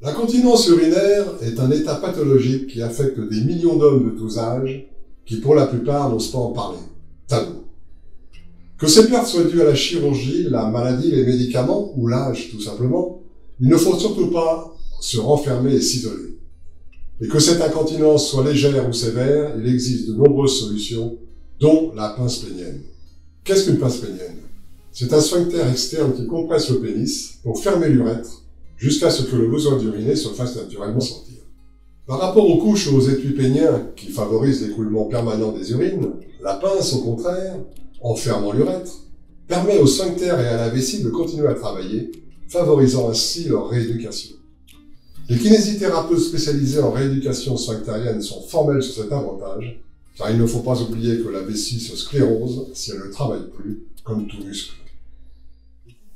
La continence urinaire est un état pathologique qui affecte des millions d'hommes de tous âges qui, pour la plupart, n'osent pas en parler. Tabou. Que ces pertes soient dues à la chirurgie, la maladie, les médicaments ou l'âge, tout simplement, il ne faut surtout pas se renfermer et s'isoler. Et que cette incontinence soit légère ou sévère, il existe de nombreuses solutions, dont la pince pénienne. Qu'est-ce qu'une pince pénienne? C'est un sphincter externe qui compresse le pénis pour fermer l'urètre jusqu'à ce que le besoin d'uriner se fasse naturellement sentir. Par rapport aux couches ou aux étuis péniens qui favorisent l'écoulement permanent des urines, la pince, au contraire, en fermant l'urètre, permet au sphincter et à la vessie de continuer à travailler, favorisant ainsi leur rééducation. Les kinésithérapeutes spécialisés en rééducation sphinctérienne sont formels sur cet avantage, car il ne faut pas oublier que la vessie se sclérose si elle ne travaille plus, comme tout muscle.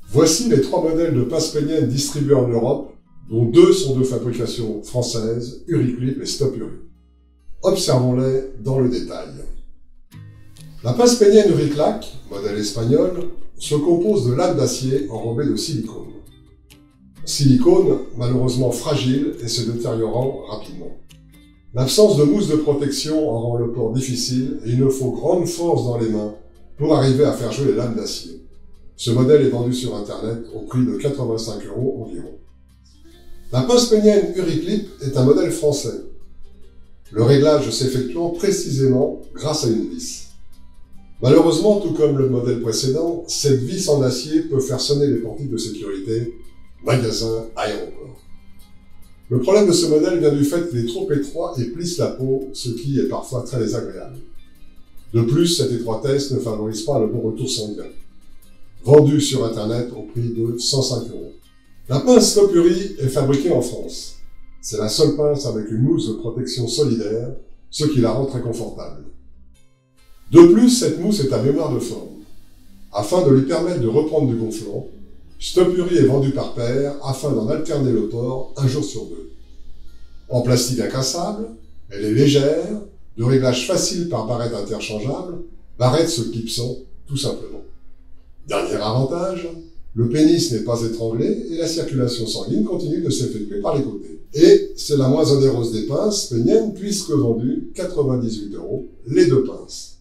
Voici les 3 modèles de pinces péniennes distribués en Europe, dont 2 sont de fabrication française, Uriclip et Stop-Uri. Observons-les dans le détail. La pince pénienne Uriclac, modèle espagnol, se compose de lames d'acier enrobées de silicone. Silicone malheureusement fragile et se détériorant rapidement. L'absence de mousse de protection en rend le port difficile et il ne faut grande force dans les mains pour arriver à faire jouer les lames d'acier. Ce modèle est vendu sur internet au prix de 85 € environ. La pince pénienne Uriclip est un modèle français. Le réglage s'effectuant précisément grâce à une vis. Malheureusement, tout comme le modèle précédent, cette vis en acier peut faire sonner les portiques de sécurité, magasins, aéroports. Le problème de ce modèle vient du fait qu'il est trop étroit et plisse la peau, ce qui est parfois très désagréable. De plus, cette étroitesse ne favorise pas le bon retour sanguin. Vendu sur internet au prix de 105 €. La pince Stop-Uri est fabriquée en France. C'est la seule pince avec une mousse de protection solidaire, ce qui la rend très confortable. De plus, cette mousse est à mémoire de forme. Afin de lui permettre de reprendre du gonflant, Stop-Uri est vendu par paire afin d'en alterner le port 1 jour sur 2. En plastique incassable, elle est légère, de réglage facile par barrette interchangeable, barrette se clipsant tout simplement. Dernier avantage, le pénis n'est pas étranglé et la circulation sanguine continue de s'effectuer par les côtés. Et c'est la moins onéreuse des pinces péniennes puisque vendues 98 € les 2 pinces.